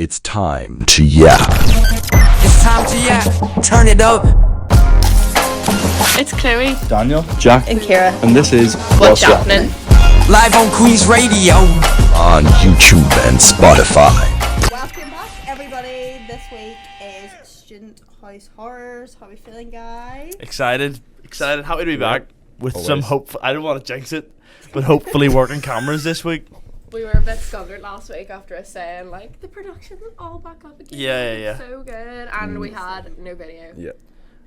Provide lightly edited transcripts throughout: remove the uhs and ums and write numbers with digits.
It's time to yap. It's time to yap. Turn it up. It's Chloe. Daniel, Jack, And Kira. and this is What's Yappenin? Live on Queen's Radio. On YouTube and Spotify. Welcome back, everybody. This week is Student House Horrors. How are we feeling, guys? excited, happy to be back with Always. some hope. I don't want to jinx it, but hopefully working cameras this week. We were a bit scuppered last week after us saying, like, the production is all back up again. Yeah. So good. And we had no video. Yeah.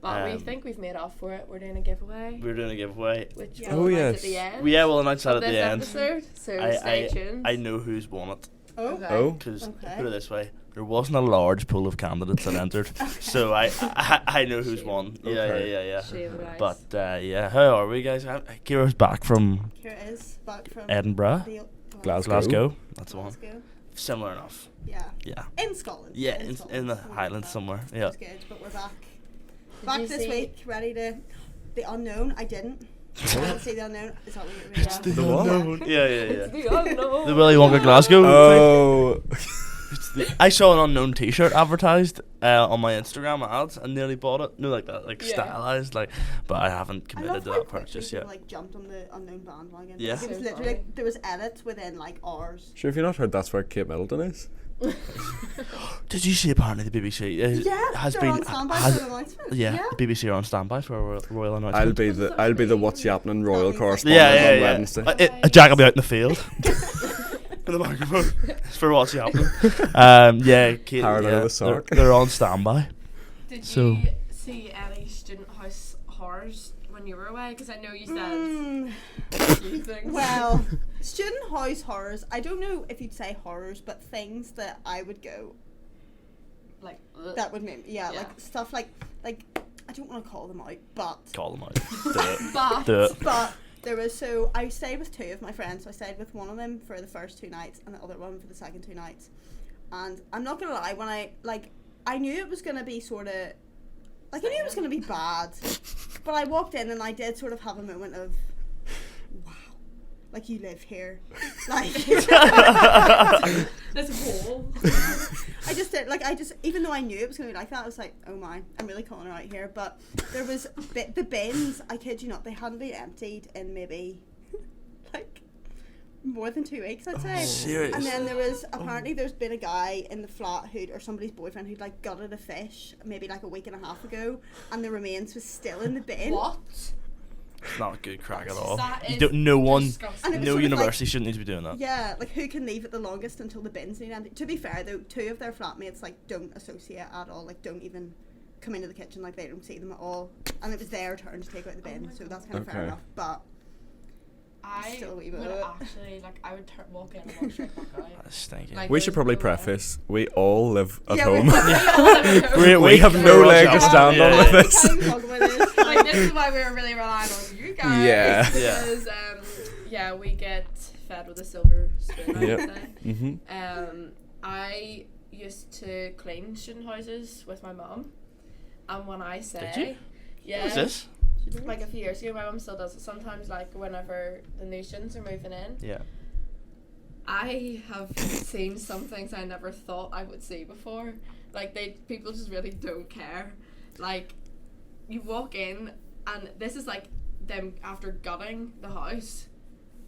But we Um, think we've made off for it. We're doing a giveaway, We're doing a giveaway. which Yeah. we'll Oh, announce yes. at the end We'll announce that of at this the end. episode. So stay tuned. I know who's won it. Oh, Okay. Oh, Because Okay. put it this way, there wasn't a large pool of candidates that entered, so I know who's won. Okay. Yeah. Shame, guys. But yeah, how are we, guys? Kira's back from here it is, back from Edinburgh, the Glasgow. That's the one. Glasgow. Similar enough. Yeah. Yeah. In Scotland. Yeah, in Scotland. the Somewhere Highlands like that. somewhere. It Yeah. was good, but we're back. Did Back you this see- week, ready to... The Unknown, I didn't. I didn't see The Unknown. Is that what you're reading? It's the what? Yeah. The unknown. The Willy Wonka Glasgow thing. Oh, I saw an Unknown T-shirt advertised on my Instagram ads and nearly bought it. No, like that, like Yeah. stylized, like. But I haven't I committed love to how that quickly purchase people, yet. like, jumped on the Unknown bandwagon. Yeah. It was So literally, funny. there was edits within, like, hours. sure. If you've not heard, that's where Kate Middleton is. Did you see? Apparently, the BBC has they're been on standby has- for the announcement. yeah, the BBC are on standby for a royal announcement. I'll be the What's Yappenin royal Yeah, correspondent yeah. on Wednesday. Jack will be out in the field. With the microphone for what's happening. Yeah, Kate, Powered out of yeah, the sock. they're on standby. Did So- you see any Student House Horrors when you were away? Because I know you said Mm, a few things. well, Student House Horrors, I don't know if you'd say horrors, but things that I would go, like, that would make, Yeah. like stuff like, I don't want to call them out, but, Call them out. Do it. but Do it. but there was, so I stayed with two of my friends, so I stayed with one of them for the first 2 nights and the other one for the second 2 nights. And I'm not gonna lie, when I knew it was gonna be sort of, like, I knew it was gonna be bad, but I walked in and I did sort of have a moment of, wow, like, you live here, like, there's a wall. I just did, like, even though I knew it was going to be like that, I was like, oh my, I'm really calling her out here. But there was, the bins, I kid you not, they hadn't been emptied in maybe, like, more than 2 weeks, I'd say. Serious? And then there was, apparently there's been a guy in the flat or somebody's boyfriend who'd, like, gutted a fish maybe, like, a week and a half ago, and the remains was still in the bin. What? It's not a good crack at all. That You is don't. No one. disgusting. And it was No sort of university shouldn't need to be doing that. Yeah, like, who can leave it the longest until the bins need empty? To be fair, though, 2 of their flatmates, like, don't associate at all, like, don't even come into the kitchen, like, they don't see them at all. And it was their turn to take out the bin, so that's kind of fair Okay. enough. But I Still a wee would bit. actually, like, I would walk in and walk straight back out. That's stinking. Like, We there's should probably no way. preface: we all live at Yeah, home. we- We have no leg to stand on with we this. can't even talk about this. Like, this is why we were really relying on you guys. Yeah. Because, yeah, we get fed with a silver spoon, I Yep. would say. Mm-hmm. I used to clean student houses with my mum, and when I say, Did you? yeah, What's this? like a few years ago, my mum still does it sometimes. Like whenever the new students are moving in, Yeah. I have seen some things I never thought I would see before. Like people just really don't care. Like you walk in, and this is like them after gutting the house.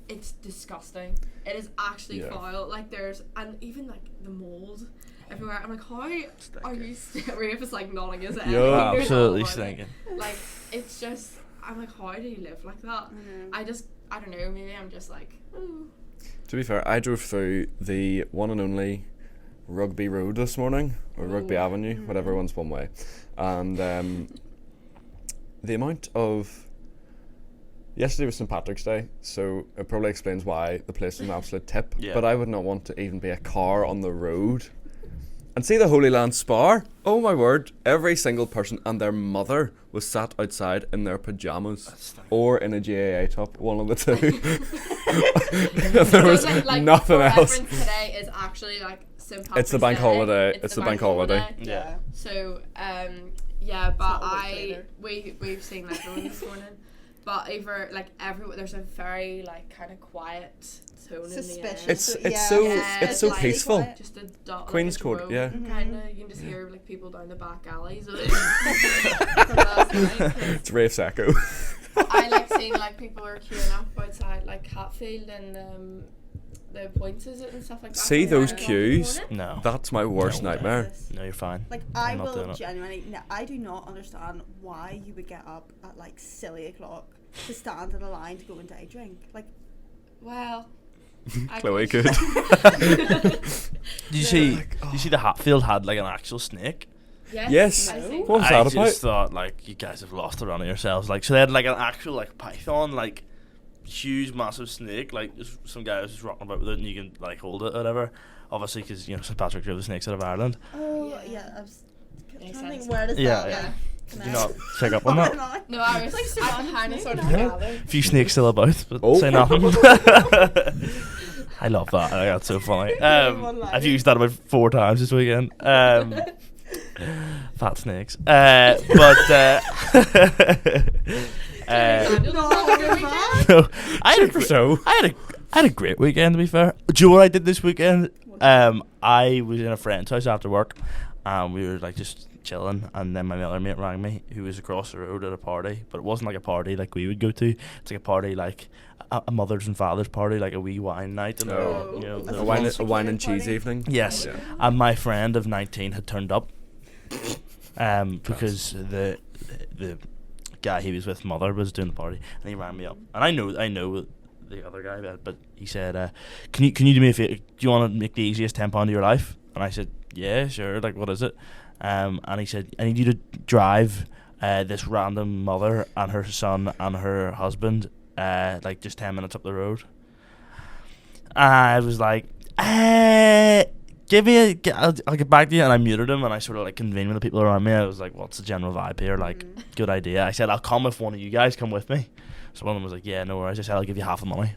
It's disgusting. It is actually Yeah. foul. Like and even like the mold everywhere. I'm like, how are you? Rafe is like nodding his head. Yo. Like, he knows Absolutely all about it. stinking. Like it's just, I'm like, how do you live like that? I don't know. Maybe I'm just like, ooh. To be fair, I drove through the one and only Rugby Road this morning, or Rugby Ooh. Avenue, whatever one's one way, and the amount of yesterday was St Patrick's Day, so it probably explains why the place is an absolute tip. Yeah. But I would not want to even be a car on the road. And see the Holy Land Spar? Oh my word, every single person and their mother was sat outside in their pyjamas or in a GAA top, one of the two. There was like, nothing for else. reference, today is actually like St. Patrick's It's the bank Day. holiday. It's the bank holiday. Yeah. So, yeah, but not a week later. we've seen everyone this morning. But over like everywhere, there's a very like kind of quiet tone Suspicious. in the air. It's so Yeah, it's so like- peaceful. quiet. Just a dot. Queen's like a Court, yeah. Kind of. You can just hear like people down the back alleys. From last night, 'cause It's Ray Sacco. I like seeing like people were queuing up outside like Hatfield and the points is it and stuff like that. See from those 9 o'clock in the queues? morning. No. That's my worst No. nightmare. No, you're fine. Like I'm I not doing will it. genuinely. No, I do not understand why you would get up at like silly o'clock to stand in a line to go and day drink. Like, Well, I Chloe could- Did you see? Did you see the Hatfield had like an actual snake? Yes. I No. think. What was I that just about? thought like you guys have lost the run of yourselves. Like so they had like an actual like python, like huge massive snake. Like just some guy was just rocking about with it, and you can like hold it or whatever. Obviously, because you know St Patrick drove the snakes out of Ireland. oh Yeah. yeah, I was trying Makes to think sense. where does Yeah, that yeah. like, Did you not pick up on that? No, I was Like I surrounded kind of snake, sort of no? gathered. A few snakes still about, but Oh. say nothing. I love that. I think that's so funny. One line. I've used that about 4 times this weekend. Fat snakes. But Daniel, No, have a good you're weekend. mad. no, I had a Super great, so. I had a great weekend to be fair. Do you know what I did this weekend? I was in a friend's house after work, and we were like just chilling, and then my other mate rang me, who was across the road at a party, but it wasn't like a party like we would go to. It's like a party like a mothers and fathers party, like a wee wine night, and Oh. you know, That's A a wine, monster a wine and party. cheese evening. yes, Yeah. and my friend of 19 had turned up, because the guy he was with, mother, was doing the party, and he rang me up, and I know the other guy, but he said, can you do me a favor? Do you want to make the easiest £10 of your life? And I said, yeah, sure. Like, what is it? And he said, I need you to drive this random mother and her son and her husband like just 10 minutes up the road. And I was like, I'll get back to you. And I muted him, and I sort of like convened with the people around me. I was like, what's the general vibe here? Like, good idea. I said, I'll come if one of you guys come with me. So one of them was like, yeah, no worries. I said, I'll give you half the money.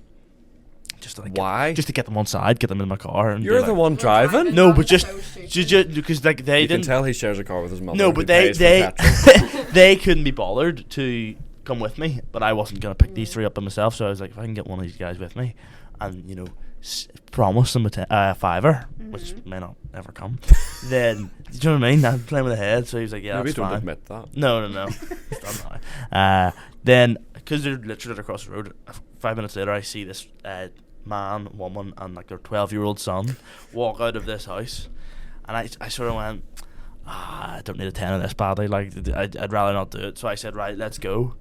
Just to, like, Why? just to get them on side, get them in my car. And be You're like, the one driving. No, That but is just so stupid. just because like they You can didn't. tell he shares a car with his mother. No, who but they pays for the petrol. they couldn't be bothered to come with me. But I wasn't gonna pick these 3 up by myself. So I was like, if I can get one of these guys with me, and you know, promise them a fiver, which may not ever come, then do you know what I mean? I'm playing with the head. So he was like, yeah, Maybe that's don't fine. admit that. No. It's done now. Then, because they're literally across the road, 5 minutes later, I see this man, woman, and like their 12-year-old son walk out of this house, and I sort of went, I don't need a 10 of this badly. Like, I'd rather not do it. So I said, right, let's go.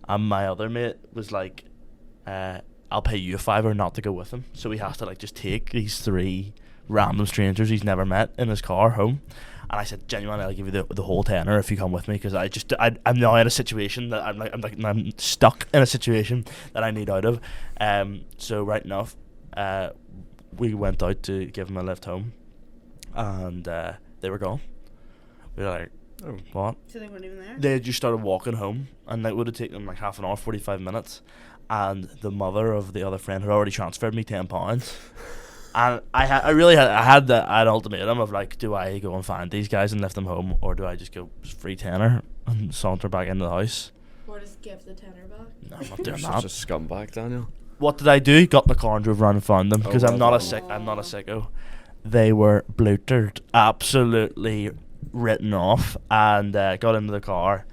And my other mate was like, I'll pay you a fiver not to go with him. So he has to like just take these 3 random strangers he's never met in his car home. And I said, genuinely, I'll give you the whole tenner if you come with me, because I'm now in a situation that I'm stuck in a situation that I need out of. So right enough, we went out to give him a lift home, and they were gone. We were like, oh, what? So they weren't even there. They had just started walking home, and it would have taken them like half an hour, 45 minutes. And the mother of the other friend had already transferred me £10. And I had an ultimatum of like, do I go and find these guys and lift them home, or do I just go free tenner and saunter back into the house? Or just give the tenner back. No, I'm not You're doing such that. a scumbag, Daniel. What did I do? Got in the car and drove around and found them, because Oh, I'm well not a done. I'm not a sicko. They were blutered, absolutely written off, and got into the car.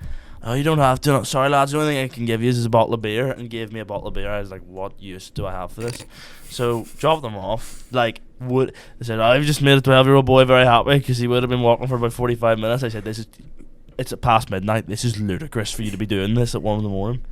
Oh, you don't have to. Sorry, lads. The only thing I can give you is a bottle of beer, and gave me a bottle of beer. I was like, what use do I have for this? So dropped them off. Like, they said, I've just made a 12-year-old boy very happy because he would have been walking for about 45 minutes. I said, it's past midnight. This is ludicrous for you to be doing this at 1 a.m.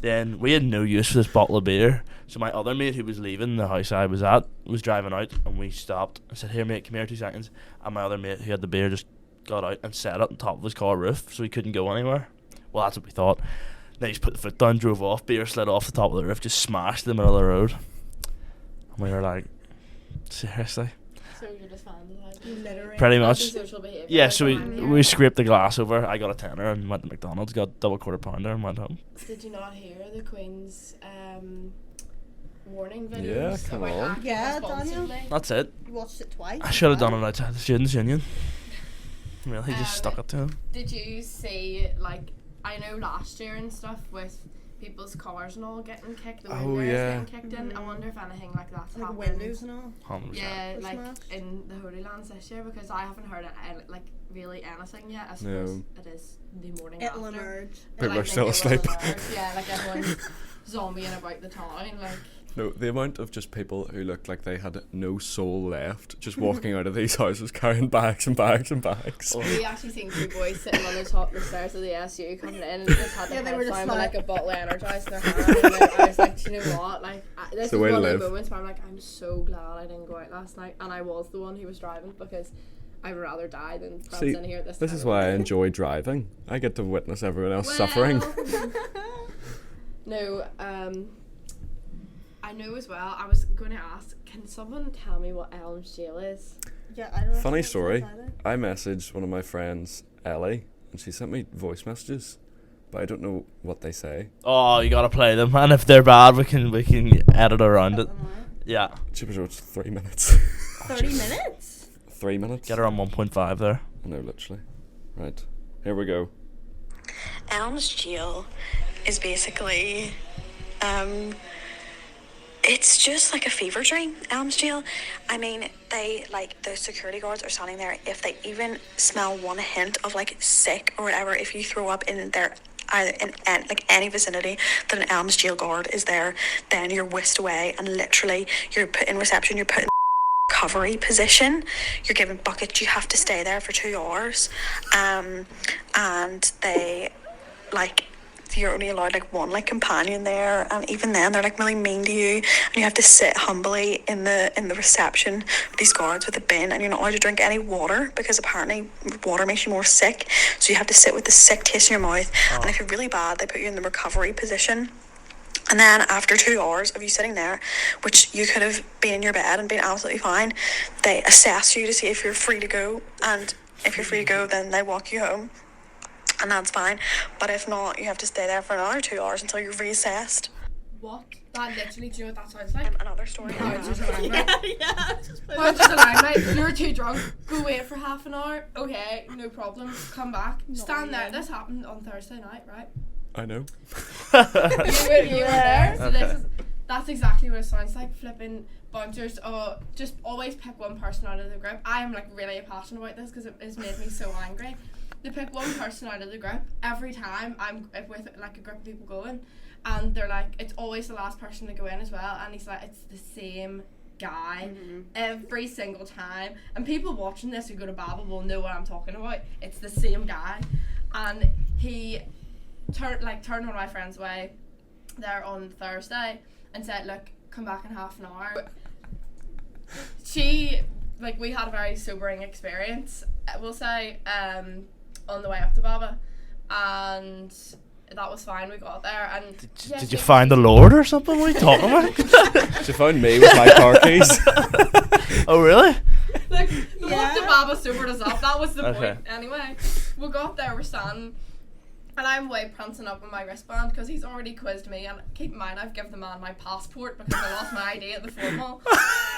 Then we had no use for this bottle of beer. So my other mate, who was leaving the house I was at, was driving out, and we stopped. I said, here mate, come here 2 seconds. And my other mate, who had the beer, just got out and set it on top of his car roof so he couldn't go anywhere. Well, that's what we thought. Then he just put the foot down, drove off, beer slid off the top of the roof, just smashed in the middle of the road. And we were like, seriously? So you're just vandalizing. Literally. Pretty That's much. social behaviour. Yeah, like so around here. we scraped the glass over. I got a tenner and went to McDonald's, got double quarter pounder and went home. Did you not hear the Queen's warning videos? Yeah, come about on. acting Yeah, Daniel. responsibly? That's it. You watched it twice. I should have done it. it outside the Students' Union. Really, just Um, stuck it to him. Did you see, like, I know last year and stuff with people's cars and all getting kicked, the Oh, windows yeah. getting kicked in. I wonder if anything like that's Like happened. windows and all. 100%. Yeah, Were like smashed? in the Holy Lands this year, because I haven't heard like really anything yet. I suppose it is the morning It'll after. emerge. But People I are think still it will asleep. emerge. Yeah, like everyone's zombieing about the town. Like, No, the amount of just people who looked like they had no soul left, just walking out of these houses carrying bags and bags and bags. we actually seen two boys sitting on the top of the stairs of the SU coming in and just had Yeah, their they were heads just down with like- like a bottle of Energize in their hand. And then I was like, do you know what? Like, this is the way one to of live. the moments where I'm like, I'm so glad I didn't go out last night, and I was the one who was driving because I would rather die than prance See, in here at this this time is of why I night. enjoy driving. I get to witness everyone else Well, suffering. No, I know as well. I was going to ask, can someone tell me what Elms Jail is? Yeah, I don't know. Funny if story. that's either. I messaged one of my friends, Ellie, and she sent me voice messages, but I don't know what they say. Oh, you gotta play them, and if they're bad, we can edit around Cut it. them out. Yeah, Super it's 3 minutes. 30 minutes? 3 minutes? get her on 1.5 there. No, literally. Right. Here we go. Elms Jail is basically, it's just like a fever dream, Elms Jail. I mean, they, like, the security guards are standing there. If they even smell one hint of, like, sick or whatever, if you throw up in their, either in like any vicinity that an Elms Jail guard is there, then you're whisked away and literally you're put in reception, you're put in recovery position, you're given buckets, you have to stay there for 2 hours, and they, like, you're only allowed like one like companion there, and even then they're like really mean to you, and you have to sit humbly in the reception with these guards with a bin, and you're not allowed to drink any water because apparently water makes you more sick, so you have to sit with the sick taste in your mouth. And if you're really bad, they put you in the recovery position. And then after 2 hours of you sitting there, which you could have been in your bed and been absolutely fine, they assess you to see if you're free to go. And if you're free to go, then they walk you home. And that's fine. But if not, you have to stay there for another 2 hours until you're reassessed. What? That literally, do you know what that sounds like? Another story. Oh, it's just a limelight. Yeah, just put Oh, it's just a limelight. You're too drunk. Go away for half an hour. Okay, no problem. Come back. Stand there. again. This happened on Thursday night, right? I know. You were there. So that's exactly what it sounds like. Flipping bouncers. Oh, just always pick one person out of the group. I am like really passionate about this because it has made me so angry. They pick one person out of the group every time I'm with like a group of people going, and they're like, it's always the last person to go in as well, and he's like, it's the same guy every single time, and people watching this who go to Babel will know what I'm talking about. It's the same guy, and he turned one of my friends away there on Thursday and said, look, come back in half an hour. She, like, we had a very sobering experience, we'll say, on the way up to Baba, and that was fine. We got there, and Did you find the Lord or something? What are you talking about? She found me with my car keys. Oh, really? Like, the walk Yeah. to Baba sobered us up. That was the Okay. point. Anyway, we got there, we're standing, and I'm way prancing up with my wristband because he's already quizzed me. And keep in mind, I've given the man my passport because I lost my ID at the formal.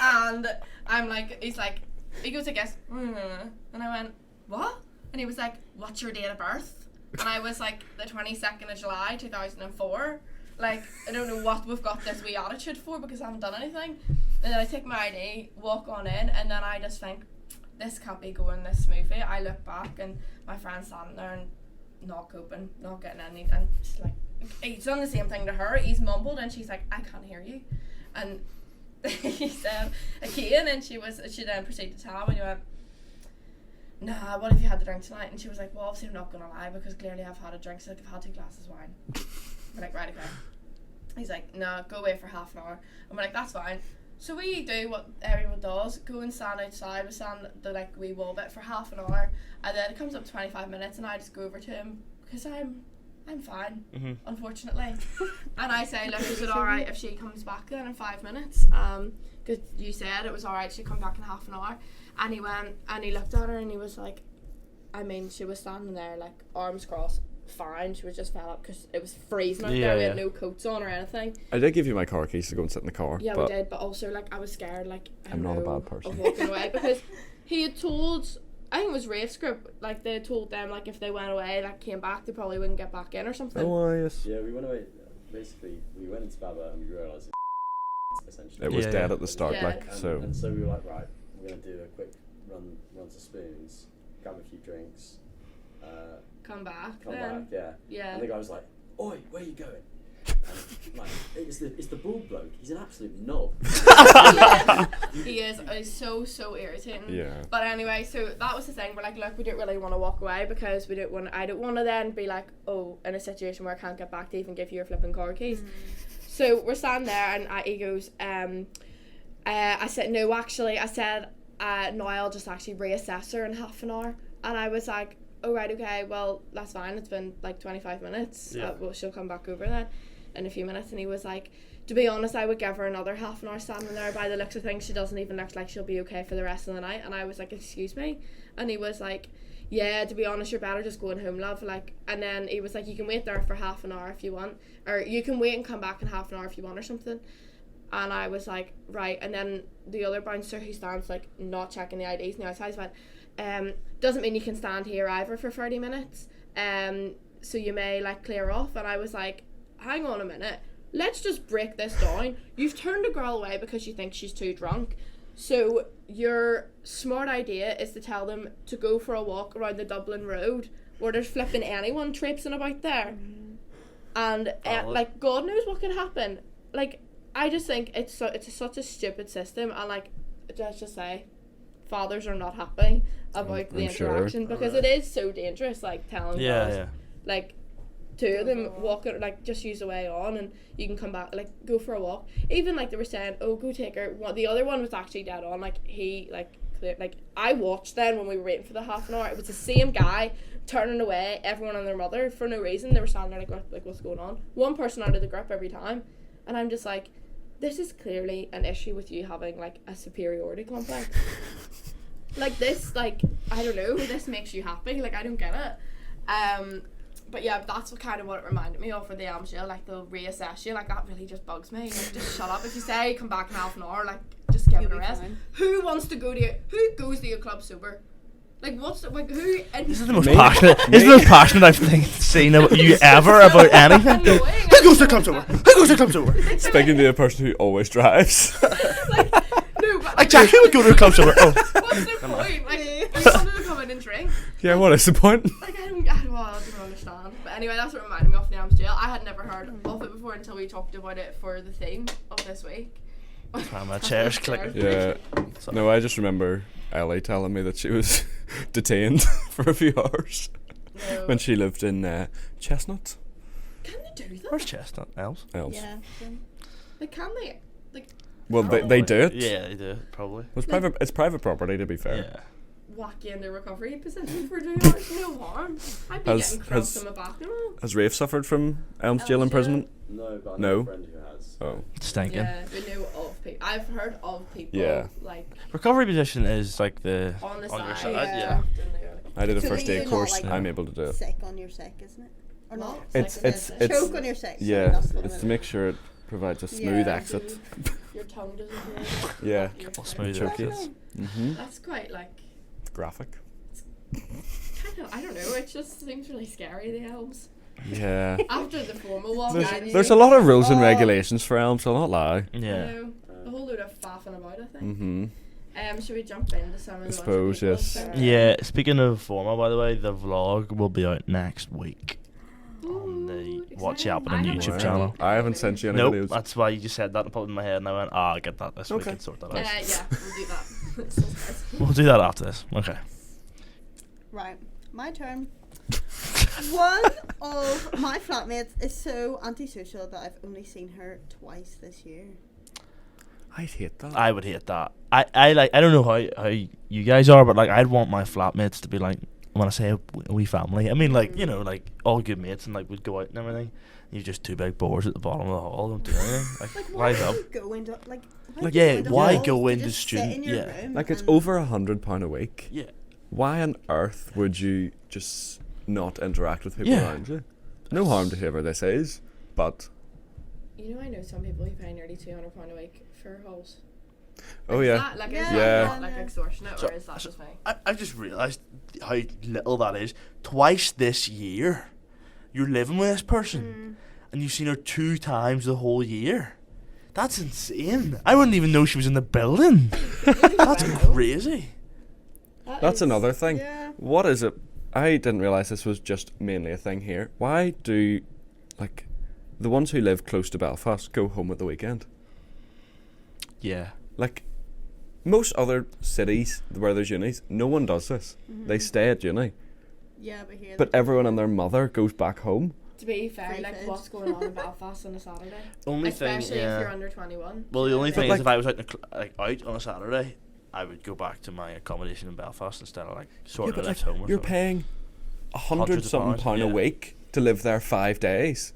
And I'm like, he's like, he goes, I guess, and I went, what? And he was like, what's your date of birth? And I was like, the 22nd of July 2004. Like, I don't know what we've got this wee attitude for because I haven't done anything. And then I take my ID, walk on in, and then I just think, this can't be going this smoothly. I look back and my friend's standing there and not coping, not getting any, and she's like, he's done the same thing to her. He's mumbled and she's like, I can't hear you. And he said, again, and she then proceeded to tell him, and he went, nah, what have you had to drink tonight? And she was like, well, obviously I'm not going to lie because clearly I've had a drink. She's like, I've had 2 glasses of wine. I'm like, right, okay. He's like, no, go away for half an hour. I'm like, that's fine. So we do what everyone does, go and stand outside, we stand the like wee wall bit for half an hour, and then it comes up 25 minutes and I just go over to him because I'm fine, unfortunately. And I say, look, is it alright if she comes back then in 5 minutes? Because you said it was alright, she'd come back in half an hour. And he went and he looked at her and he was like, I mean, she was standing there like arms crossed, fine, she was just fed up because it was freezing out there, we had no coats on or anything. I did give you my car keys to go and sit in the car. Yeah, but we did, but also like I was scared, like I'm not a bad person. of walking away because he had told, I think it was Rafe's group, like they had told them like if they went away, like came back, they probably wouldn't get back in or something. Oh, yes. Yeah, we went away. basically we went into Baba and we realised essentially. It was Yeah, dead yeah. at the start, Yeah. like, so. And so we were like, right, we're gonna do a quick run to Spoons, grab a few drinks, Come back. come then. back, yeah. Yeah. And the guy was like, "Oi, where you going?" And like, it's the bald bloke. He's an absolute knob. He is. He's so irritating. Yeah. But anyway, so that was the thing. We're like, look, we don't really want to walk away because we don't want. I don't want to then be like, oh, in a situation where I can't get back to even give you your flipping car keys. So we're standing there, and he goes, I said, no, actually, I said, no, I'll just actually reassess her in half an hour. And I was like, oh, right, okay, well, that's fine. It's been like 25 minutes. Yeah. Well, she'll come back over then in a few minutes. And he was like, to be honest, I would give her another half an hour standing there. By the looks of things, she doesn't even look like she'll be okay for the rest of the night. And I was like, excuse me? And he was like, yeah, to be honest, you're better just going home, love. Like, and then he was like, you can wait there for half an hour if you want, or you can wait and come back in half an hour if you want, or something. And I was like, right. And then the other bouncer who stands like not checking the IDs on the outside went, doesn't mean you can stand here either for 30 minutes. So you may like clear off. And I was like, hang on a minute. Let's just break this down. You've turned a girl away because you think she's too drunk. So your smart idea is to tell them to go for a walk around the Dublin Road where there's flipping anyone traipsing about there. And like God knows what could happen. Like I just think it's such a stupid system, and like let's just say fathers are not happy about the I'm sure. interaction because it is so dangerous, like telling girls Yeah. like two of them walk it, like just use the way on and you can come back, like go for a walk. Even like they were saying, oh, go take her. The other one was actually dead on, like he like clear, like I watched then when we were waiting for the half an hour, it was the same guy turning away everyone and their mother for no reason. They were standing there like what's going on, one person out of the group every time. And I'm just like, this is clearly an issue with you having like a superiority complex. Like this, like I don't know, this makes you happy, like I don't get it. But yeah, that's what it reminded me of for the Elms Jail, like they'll reassess you, like that really just bugs me. Like, just shut up. If you say come back in half an hour, like just give it a rest. Who wants to go to who goes to a club sober? Like what's the, like who? This is the most passionate. This is the most passionate I've seen you ever about anything. Annoying. Who goes to clubs over? Who goes to clubs over? Speaking to a person who always drives. No, but Like Jack, who would go to a club over? Oh, what's the point? Like they wanted to come in and drink. Yeah, what is the point? Like I don't understand. But anyway, that's what reminded me of the Elms Jail. I had never heard of it before until we talked about it for the theme of this week. my chair's clicking. Yeah. No, I just remember Ellie telling me that she was detained for a few hours No. when she lived in Chestnut. Can they do that? Where's Chestnut? Elms? Elms. Yeah. Like can they? Like Well, they do it. Yeah, they do probably. It's private. It's private property, to be fair. Yeah. whack you in the recovery position for 2 hours? No harm. I'd be Has- getting cramps has- in my bathroom. Has Rafe suffered from Elms Jail Elms imprisonment? No, but I know No. a friend who has. Oh. Stinking. Yeah, we know of people. I've heard of people Yeah. like Recovery position is like the on the your side. side. Yeah. Yeah. I did a So first these aid are not, course. like, I'm able to do it. Sick on your sick, isn't it? Or not? Not It's sick, it's is it? it's Choke on your sick. sorry, yeah. that's what I It's to meant. make sure it provides a smooth Yeah. exit. Your tongue doesn't go. Yeah. Couple smooth Choke exits. it. Mhm. That's quite like Graphic. kind of. I don't know. It just seems really scary. The elves. Yeah. After the formal one, There's a lot of rules and regulations for Elms. I'll not lie. Yeah. A whole load of faffing about. I think. Mhm. Should we jump into some of the I ones suppose, that people yes. sent? Yeah. Speaking of formal, by the way, the vlog will be out next week on the Ooh, Watch exciting. Yappenin I haven't YouTube seen channel. it. I haven't sent you any Nope, videos. that's why you just said that and popped in my head, and I went, I'll get that this week Okay. and sort that out. Yeah, we'll do that. So sad. We'll do that after this. Okay. Right, my turn. One of my flatmates is so antisocial that I've only seen her twice this year. I'd hate that. I would hate that. I don't know how you guys are, but like I'd want my flatmates to be like, when I say a wee family, I mean like, you know, like all good mates and like we'd go out and everything. You're just two big boars at the bottom of the hall, don't do anything. Like, Like, rise why up. do you go into Like, do you yeah, go into why halls go to into just sit student- in your yeah. room Like it's and- over £100 a week. Yeah. Why on earth would you just not interact with people Yeah. around you? No harm to whoever this is, but You know, I know some people who pay nearly £200 a week for halls. oh Is yeah, that, like, is Yeah. that Yeah. not, like extortionate, So- or is that just me? I've just realised how little that is. Twice this year, you're living with this person. and you've seen her 2 times the whole year. That's insane. I wouldn't even know she was in the building. That's crazy. That's another thing. Yeah. What is it? I didn't realise this was just mainly a thing here. Why do, like, the ones who live close to Belfast go home at the weekend? Yeah. Like, most other cities where there's unis, no one does this. They stay at uni. Yeah, but here. But everyone and their mother goes back home. To be fair, Free like food. what's going on in Belfast on a Saturday? Only Especially thing, if you're yeah. under 21. Well, the only But thing like- is, if I was out, out on a Saturday, I would go back to my accommodation in Belfast instead of like sorting but it like, at home. Or you're something. paying Hundreds £100 of something pounds, pound a yeah. week to live there 5 days.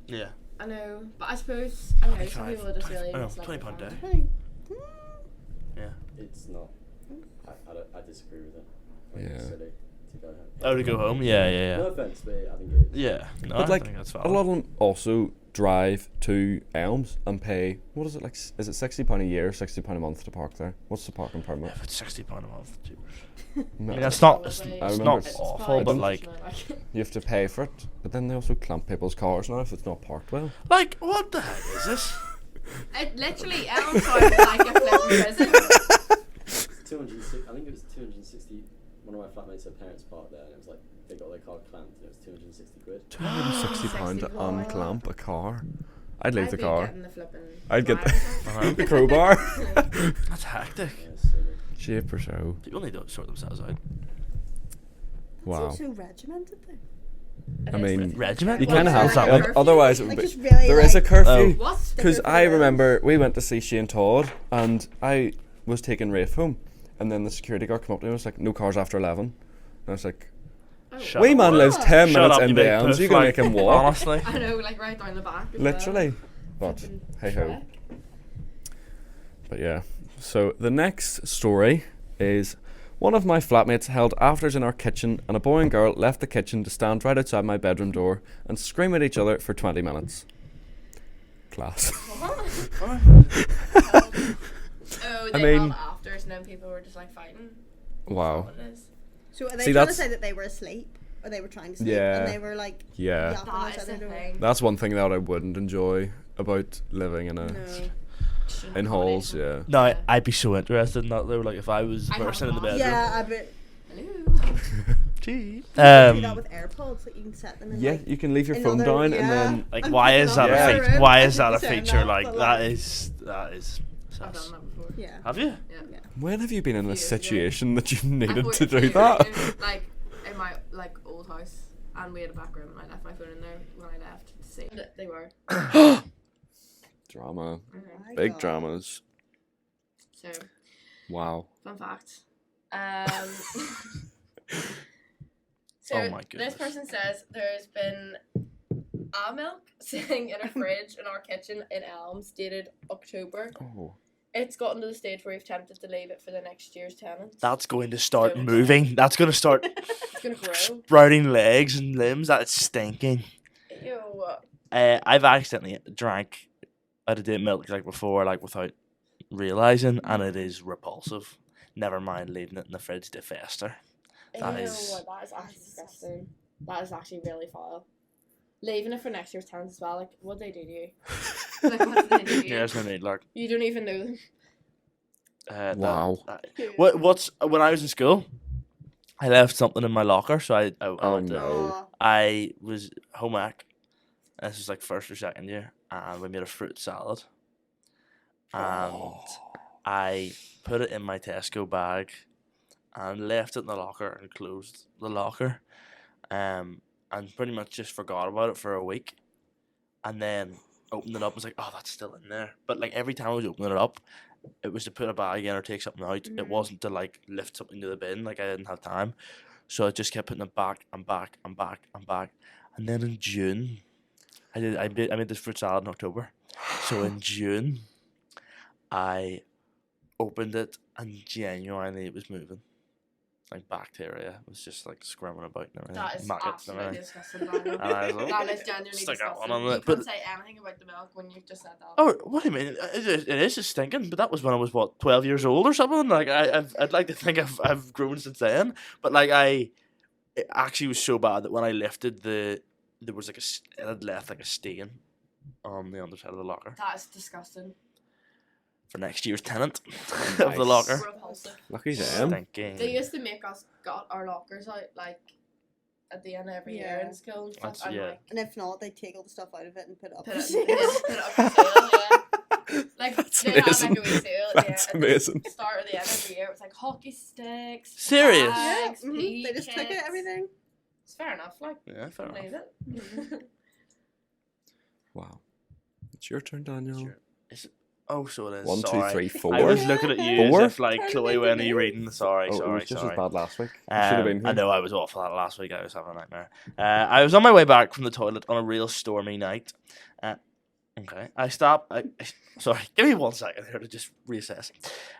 Yeah. I know, but I suppose I don't know. Some 25, people are just really. I know, just like £20 their day. family. Yeah. It's not. I disagree with it. I think it's Yeah. silly to go home. Oh, to go home? Yeah, yeah, No yeah. offense, but I think it is. Yeah. No, But I like, think that's a valid. lot of them also drive to Elms and pay, what is it, like, is it £60 a year, £60 a month to park there? What's the parking permit? If it's £60 a month, jeepers. No, I mean, that's not. It's, Probably. I it's remember not it's awful, probably but too like, much now, like. you have to pay for it, but then they also clamp people's cars now if it's not parked well. what the heck is this? It literally Elms sounds like a flipping prison. 260. I think it was 260. One of my flatmates, her parents parked there, and it was like they got their car clamped, and it was 260 quid. £260 to unclamp a car. I'd leave I'd the be car. getting the flipping I'd get wires. the crowbar. That's hectic. Yeah, it's silly. Shape or so. People need to sort themselves out. Wow. It's so regimented though. It I is mean, really- Regiment? You Well, kind of is have there that. like a Oth- curfew? Otherwise, it would Like, be. just really, There is a like- curfew. What's Because Sticker for I the remember we went to see Shane Todd, and I was taking Rafe home, and then the security guard came up to me and was like, "No cars after 11." And I was like, Shut "Wee up. man lives 10 Shut minutes up, in you the big Elms. puss, You gonna like, make him walk?" Honestly. I know, like right down the back. as Literally. well. But Flipping hey ho. Shrek. But yeah. So the next story is one of my flatmates held afters in our kitchen, and a boy and girl left the kitchen to stand right outside my bedroom door and scream at each other for 20 minutes. Class. Oh, I they mean- held afters and then people were just like fighting. Wow. What it is. So are they See, trying to that's- say that they were asleep, or they were trying to sleep, Yeah. and they were like, Yeah. yapping That outside is their the door? thing. That's one thing that I wouldn't enjoy about living in a No. in halls. Yeah. No, Yeah. I'd be so interested in that though. Like if I was the I have person in the not. bedroom. Yeah, I bet. Hello. Gee. Do that Um, with AirPods, like you can set them in. Yeah, like, you can leave your phone another- down and yeah. then like And why put it is on that the a other feature? room. Why I is that a keep saying feature? that, Like but, that like- is I've sus. done that before. Yeah. Have you? Yeah. when have you been in a Years ago. situation that you I needed put to it do here, that? Like in my like old house, and we had a back room, and I left my phone in there when I left to see. And they were. Drama, My big God. dramas. So Wow. fun fact. So Oh my this goodness. person says there's been almond milk sitting in a fridge in our kitchen in Elms, dated October. Oh. It's gotten to the stage where we've attempted to leave it for the next year's tenants. That's going to start Don't moving. That's going to start It's gonna grow. sprouting legs and limbs. That's stinking. Ew. I've accidentally drank out of date milk like before, like without realizing, and it is repulsive. Never mind leaving it in the fridge to fester. That Ew, is- that is actually disgusting. That is actually really foul. Leaving it for next year's tenants as well. Like, what they do to you? Like, what do they do to you? Yeah, there's no need, like. You don't even know them. Wow. What's when I was in school, I left something in my locker, so I Oh, went to, no. I was home ec. This was like first or second year, and we made a fruit salad, and I put it in my Tesco bag, and left it in the locker and closed the locker, and pretty much just forgot about it for a week, and then opened it up and was like, oh, that's still in there. But like every time I was opening it up, it was to put a bag in or take something out. It wasn't to like lift something to the bin. Like I didn't have time, so I just kept putting it back and back and back and back. And then in June, I made this fruit salad in October. So in June, I opened it and genuinely it was moving. Like bacteria was just like scrumming about and everything. That is maggots and absolutely everything. disgusting. Daniel. And I was like, That is genuinely stick that disgusting. one on You it. can't But say anything about the milk when you've just said that. oh, what do you mean? It is just stinking. But that was when I was what 12 years old or something. Like I'd like to think I've grown since then. But like it actually was so bad that when I lifted the there was like it had left like a stain on the underside of the locker That's disgusting. for next year's tenant of the Nice. locker. Repulsive. Lucky them. Stinking. They used to make us got our lockers out like at the end of every year Yeah. in school and stuff. That's- And yeah. like And if not, they take all the stuff out of it and put it up. put for it, sale. put it up for sale. Yeah. Like That's they had amazing. like a wee sale at That's the amazing. start of the end of every year. It was like hockey sticks. Serious? Yeah, bags, they just took it, kits. everything. It's fair enough. Like Yeah, fair enough. leave it. Wow. It's your turn, Daniel. Sure. Oh, so it is. 1, 2, Sorry. 3, 4. I was looking at you Four? as if like Turn Chloe, it when into are you me. reading? Sorry, Oh, it sorry, was just sorry. as bad last week. You should have been here. I know I was awful that last week. I was having a nightmare. I was on my way back from the toilet on a real stormy night. Okay, I stopped. Sorry, give me 1 second here to just reassess.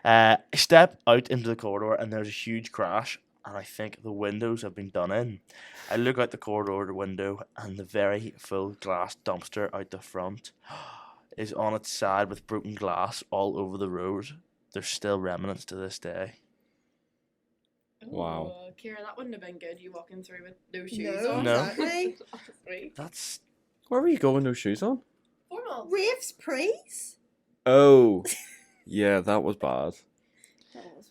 I step out into the corridor and there's a huge crash, and I think the windows have been done in. I look out the corridor window, and the very full glass dumpster out the front is on its side with broken glass all over the road. There's still remnants to this day. Wow. Ooh, Kira, that wouldn't have been good. You walking through with no shoes No, on. No. exactly. Honestly. That's Where were you going? No shoes on? Formal. Raves praise? Oh. Yeah, that was bad. That was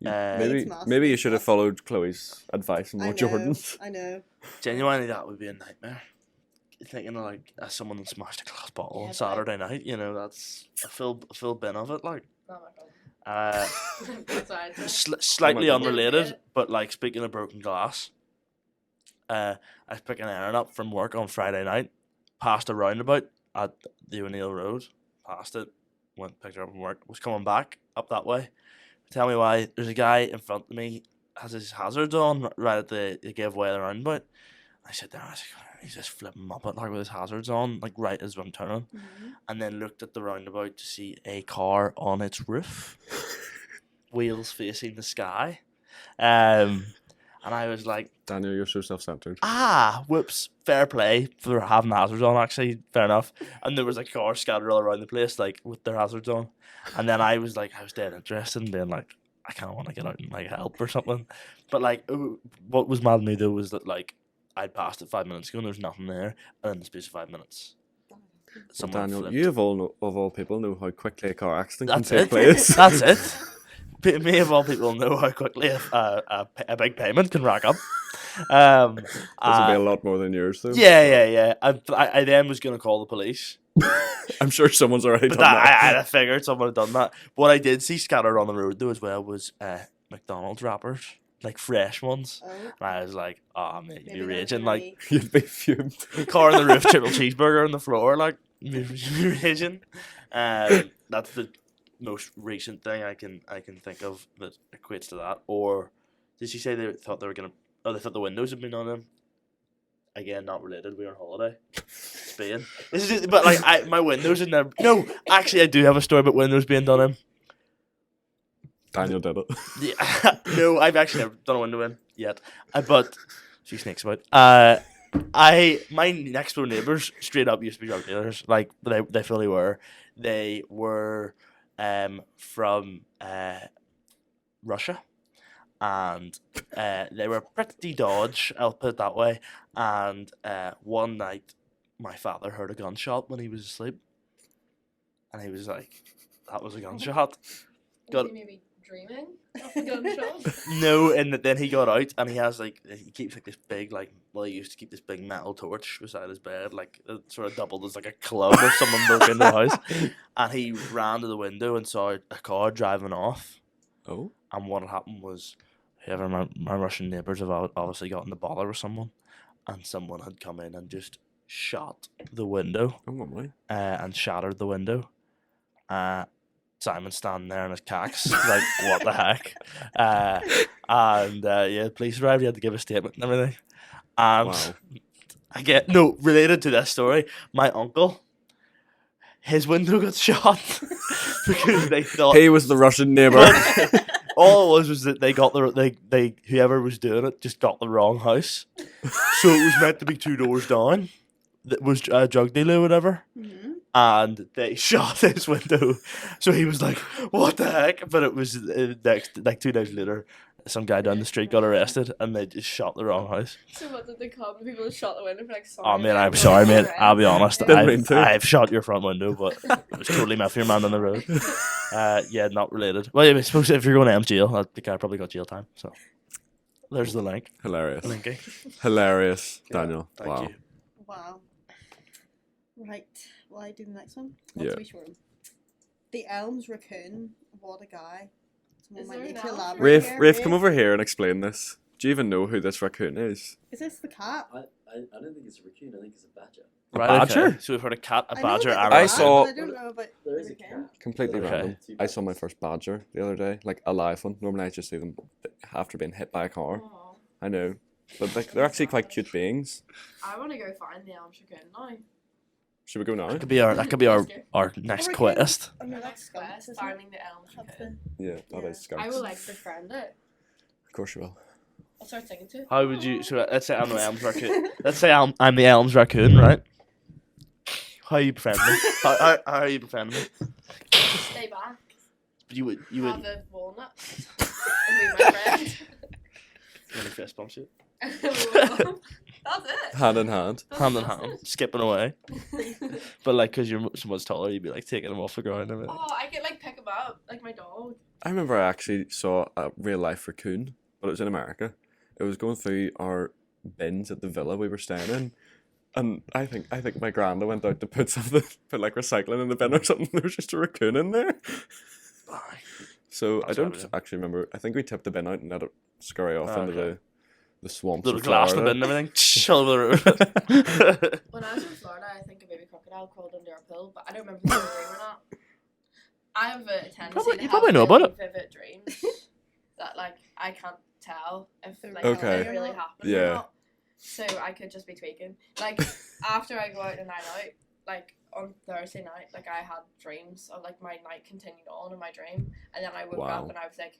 bad. Maybe Needs must, maybe you needs should have must. followed Chloe's advice and I wore know, Jordans. I know. genuinely, that would be a nightmare. Thinking of like someone that smashed a glass bottle Yeah, on but, Saturday night, you know, that's a full bin of it. Like, Oh my god. uh, That's what I'd say. slightly God. unrelated, but like speaking of broken glass, I was picking Aaron up from work on Friday night, past a roundabout at the O'Neill Road, passed it, picked her up from work, was coming back up that way. Tell me why. There's a guy in front of me has his hazards on right at the giveaway of the roundabout. I sit there and I was like, he's just flipping muppet like with his hazards on, like right as I'm turning, and then looked at the roundabout to see a car on its roof, wheels facing the sky, and I was like, Daniel, you're so self-centered. whoops, fair play for having hazards on, actually, fair enough. And there was like cars scattered all around the place, like with their hazards on, and then I was dead interested in being like, I kind of want to get out and like help or something, but like, what was mad at me though was that like I'd passed it 5 minutes ago and there was nothing there, and in the space of 5 minutes, someone Daniel, flipped. you of all people know how quickly a car accident That's can take it. place. That's it. Me of all people know how quickly a big payment can rack up. This will be uh, a lot more than yours, though. yeah. I then was going to call the police. I'm sure someone's already But done that. I figured someone had done that. What I did see scattered on the road though as well was McDonald's wrappers, like fresh ones. Oh, And I was like, oh mate, maybe you're they're raging. gonna Like be- You'd be fumed. car on the roof, triple cheeseburger on the floor, like you're raging. That's the most recent thing I can think of that equates to that. Or did she say they thought they were gonna? Oh, they thought the windows had been on them. Again, not related. We were on holiday, Spain. This is just, but like my windows had never. No, actually, I do have a story about windows being done in. Daniel did it. Yeah, no, I've actually never done a window in yet. But she snakes about. My next door neighbours straight up used to be drug dealers. Like they fully were. They were from Russia, and they were pretty dodge. I'll put it that way. And one night, my father heard a gunshot when he was asleep, and he was like, "That was a gunshot." Was he maybe dreaming of a gunshot? No, and then he got out and he has he keeps like this big he used to keep this big metal torch beside his bed, like it sort of doubled as like a club if someone broke into the house. And he ran to the window and saw a car driving off. Oh? And what had happened was, whoever my Russian neighbours have obviously got in the bother with someone, and someone had come in and just shot the window Oh, my. and shattered the window. Simon's standing there in his cax, like, what the heck? Yeah, police arrived, he had to give a statement and everything. And Wow. related to this story, my uncle, his window got shot because they thought He was the Russian neighbour. all it was that they got they whoever was doing it just got the wrong house, so it was meant to be 2 doors down. That was a drug dealer or whatever. And they shot his window, so he was like, "What the heck?" But it was next, like 2 days later, some guy down the street got arrested, and they just shot the wrong house. So what did they come? People shot the window for like sorry. Oh man, I'm sorry, mate. I'll be honest. Didn't mean to. I've shot your front window, but it was totally meant for your man on the road. Yeah, not related. Well, I suppose if you're going to Elms Jail, the guy probably got jail time. So there's the link. Hilarious. Linky. Hilarious, Daniel. Thank Wow. you. Wow. Right. Will I do the next one? Yeah. What's we short? The Elms Raccoon. What a guy. Someone Is might there need an to elf elaborate. Rafe, here. come over here and explain this. Do you even know who this raccoon is? Is this the cat? I don't think it's a raccoon. I think it's a badger. A Right, badger? okay. So we've heard a cat, a I know badger, about and the a I cat, saw- but I don't know about There the is a raccoon. cat. Completely Okay. random. Two I saw my badgers. first badger the other day, like a live one. Normally I just see them after being hit by a car. Aw. I know. But like, they're actually quite cute beings. I want to go find the Elms Raccoon now. Should we go now? that could be our next Raccoon. quest. Oh, no, Our that's next skunks, quest, isn't it? finding the Elms That's Raccoon. Yeah, that Yeah. is skunks. I will like befriend it. Of course you will. I'll start singing to it. How would you? So let's say I'm the Elms raccoon. Let's say I'm the Elms raccoon, right? How you befriend me? How are you befriending me? Stay back. You would Have a walnut. And be my friend. Many fist bumps you. That's it. Hand in hand. Hand in hand, skipping away. But like, cause you're so much taller, you'd be like taking them off the ground a bit. Oh, I could like pick him up like my dog. I remember I actually saw a real life raccoon, but it was in America. It was going through our bins at the villa we were staying in. And I think my granda went out to put something, put like recycling in the bin or something. There was just a raccoon in there. So That's I don't everything. actually remember. I think we tipped the bin out and let it scurry off into Okay. the swamps. Little of glass in the Florida. bin and everything. All over the road. When I was in Florida, I think a baby crocodile crawled under our pool, but I don't remember if it was real or not. I have a tendency to You have probably know really about it. vivid dreams that like I can't tell if like Okay. they really happened Yeah. or not. So I could just be tweaking. Like after I go out a night out, like on Thursday night, like I had dreams of like my night continued on in my dream, and then I woke Wow. up and I was like,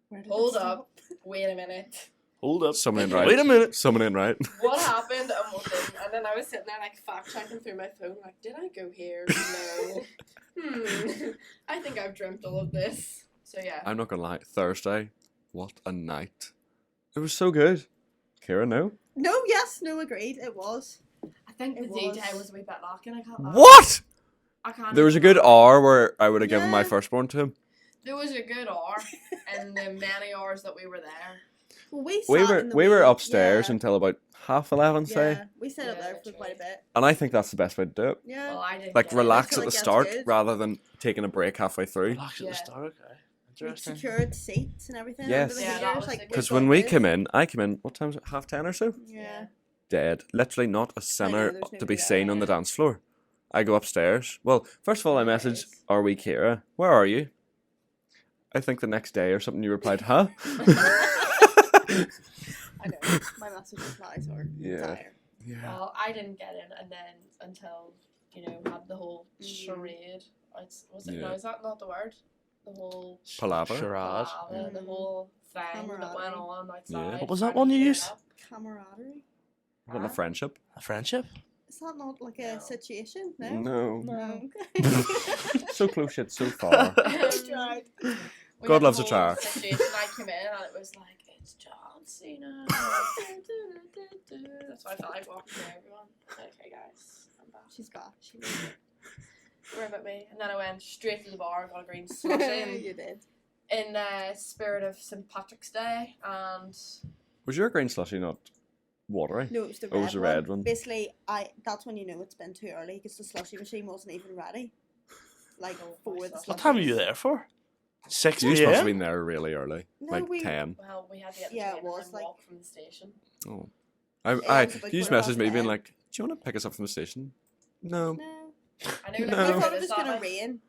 Where did it hold stop? up, wait a minute. Hold up. Someone in right. Wait a minute. Someone in right. What happened and what didn't? And then I was sitting there like fact checking through my phone, like, did I go here? No. I think I've dreamt all of this. So yeah. I'm not gonna lie. Thursday, what a night! It was so good. Kira, no. No, yes, no, agreed. It was. I think the It DJ was. was a wee bit lacking. I can't lie. What? I can't. There was a even good lie. hour where I would have given my Yeah. firstborn to him. There was a good hour, and the many hours that we were there. Well, we We sat were in the we were wee- upstairs yeah, until about 11:30, say, yeah, we stayed up Yeah, there for literally. quite a bit. and I think that's the best way to do it. Yeah. Well, I didn't. Like get it. relax feel at the like that's start good. rather than taking a break halfway through. Relax at Yeah. the start. Okay. We Interesting. secured seats and everything. Yes. over the Yeah, that years, was like, the good Because we when got we this. came in, I came in. What time was it? 10:30 or so. Yeah. Dead. Literally not a sinner there's to nobody be there, seen on the yeah. dance floor. I go upstairs. Well, first of all, I message, Nice. "Are we Kira? Where are you?" I think the next day or something you replied, "Huh?" I know. My message replies are Yeah. dire. Yeah. Well, I didn't get in, and then until had the whole Mhm. charade. Was it? Yeah. No, is that not the word? The whole Palaver. Charade. palaver, the whole thing that went Camaraderie. on outside. What was that trying one to you clear used? it up. Camaraderie. What a friendship. A friendship? Is that not like a No. situation? No. No. No. So close yet so far. I tried. We God had the loves a whole char. situation. I came in and it was like, it's John Cena. That's why I felt like walking to everyone. Like, hey guys, I'm back. She's back. She made it. Worry about me. And then I went straight to the bar, got a green slushie You did. in spirit of St. Patrick's Day, and Was your green slushy not watery? No, it was the red, Oh, it was the red one. Basically, that's when you know it's been too early because the slushy machine wasn't even ready. Like for the What What time were you slushies. there for? 6 You must have p.m. been there really early, No, like we- 10. well, we had to get the Yeah, train it was, and then like- walk from the station. Oh. was I about you just 10:15. messaged me being like, "Do you want to pick us up from the station?" No. No. I knew No. We like, thought it was that gonna way. rain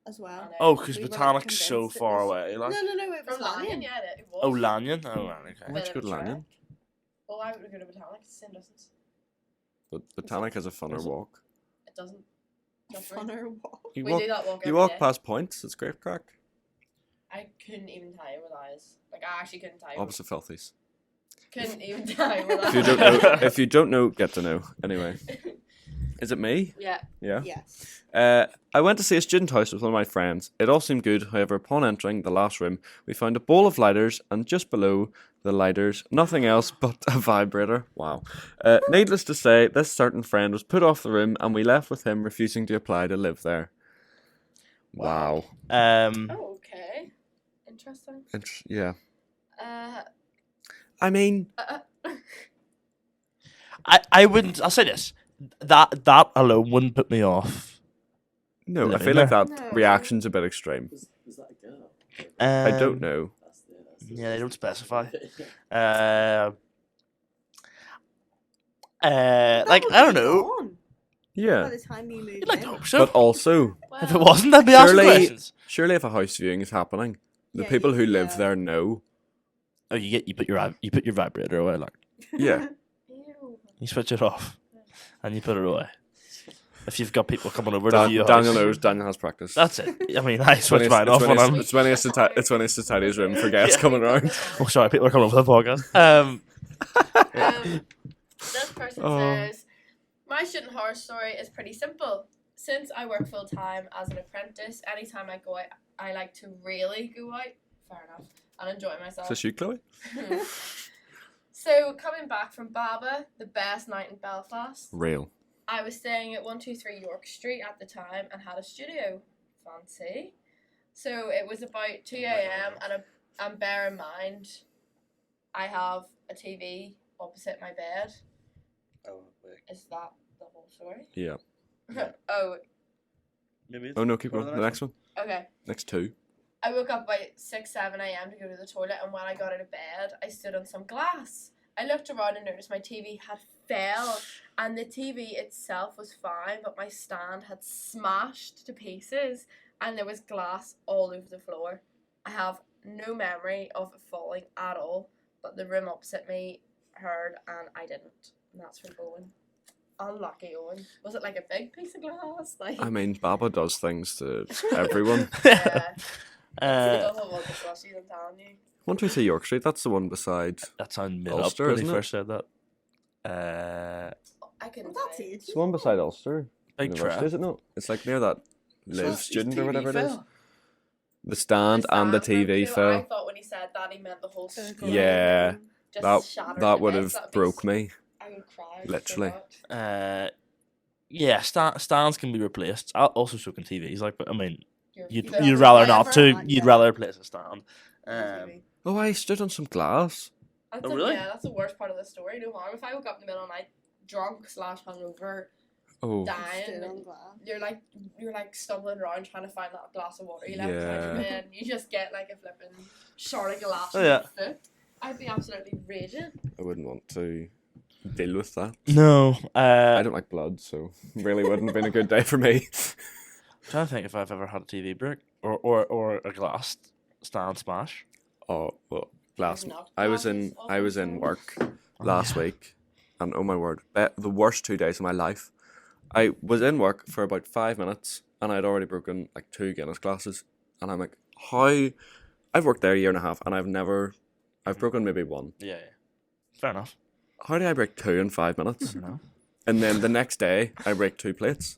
as well. I know. Oh, because We were, like, Botanic's so convinced it far was- away. Like. No, it was From Lanyon, Lanyon. yeah, it was. Oh, Lanyon. Oh, right, okay. Where'd you go Bit to of a Lanyon? trek. Well, why would we go to Botanic? It's the same distance. But Botanic has a funner Is it? walk. It doesn't. Trust me. Funner walk. You We walk, do that walk you every walk day. past points. It's great crack. I couldn't even tell you what that is. Like, I actually couldn't tell you. Opposite Filthies. Couldn't even tell you what that If you don't know, if you don't know, get to know. Anyway, Is it me? Yeah. Yeah. Yes. I went to see a student house with one of my friends. It all seemed good, however, upon entering the last room, we found a bowl of lighters, and just below the lighters, nothing else but a vibrator. Wow. Needless to say, this certain friend was put off the room, and we left with him refusing to apply to live there. Wow. Oh, okay. Interesting. Yeah. Uh, I mean, I wouldn't. I'll say this. That alone wouldn't put me off. no, I Living feel like there. that No. reaction's a bit extreme. Was that a girl? I don't know. That's the Yeah, they don't specify. Yeah. Like I don't know. Yeah. By the time you move You'd like in. to hope so. But also, If it wasn't, I'd be asking questions. surely if a house viewing is happening, the Yeah, people who yeah. live there know. Oh, you put your vibrator away, like Yeah. Ew. you switch it off, and you put it away. If you've got people coming over to view your Daniel house. knows. Daniel has practice. That's it. I mean, I switch mine off when I'm. It's when it's Tati's room for guests coming around. Oh, sorry, people are coming over the podcast. This person Oh. says, my student horror story is pretty simple. Since I work full time as an apprentice, anytime I go out, I like to really go out, fair enough, and enjoy myself. Is this you, Chloe? So, coming back from Baba, the best night in Belfast, Real. I was staying at 123 York Street at the time and had a studio. Fancy. So, it was about 2 a.m. and bear in mind, I have a TV opposite my bed. Oh, wait. Is that the whole story? Yeah. Oh, Maybe Oh no, keep going. The next one. okay. Next two. I woke up by 6, 7 a.m. to go to the toilet, and when I got out of bed, I stood on some glass. I looked around and noticed my TV had fell, and the TV itself was fine, but my stand had smashed to pieces, and there was glass all over the floor. I have no memory of it falling at all, but the room opposite me heard, and I didn't. And that's from Owen. Unlucky Owen. Was it like a big piece of glass? Like, I mean, Baba does things to everyone. yeah. It Uh, doesn't look as rushy, I'm telling you. 123 York Street. That's the one beside. that sounded made Ulster, up when he isn't it? first said that. I couldn't Well, that's tell you. it. It's the one beside Ulster Big University, trap. is it not? It's like near that live student or whatever it is. fell. The stand and the stand TV went through. I fell. thought when he said that, he meant the whole screen. Yeah, Just That shattered that to would bits. have That'd be broke me. I would cry. Literally. So much. Yeah, stands can be replaced. Also, so can TVs. Like, but I mean, you'd don't you'd have rather to not buy to. it. You'd Yeah. rather replace a stand. TV. Oh, I stood on some glass. That's Oh, really? Yeah, that's the worst part of the story. No harm. If I woke up in the middle of the night, drunk / hungover, Oh, Stood on dying, glass. you're like stumbling around trying to find that glass of water you left beside your Yeah. bed, and you just get like a flipping shard of glass Oh, on yeah. your foot. I'd be absolutely raging. I wouldn't want to deal with that. No. I don't like blood, so really wouldn't have been a good day for me. trying to think if I've ever had a TV break or a glass stand smash. Oh well, glass. knocked I was glasses in off I was the in floor. work last week, and oh my word, the worst 2 days of my life. I was in work for about 5 minutes, and I'd already broken like 2 Guinness glasses, and I'm like, how? I've worked there a year and a half, and I've broken maybe 1. Yeah. Fair enough. How did I break 2 in 5 minutes? You know. And then the next day, I break 2 plates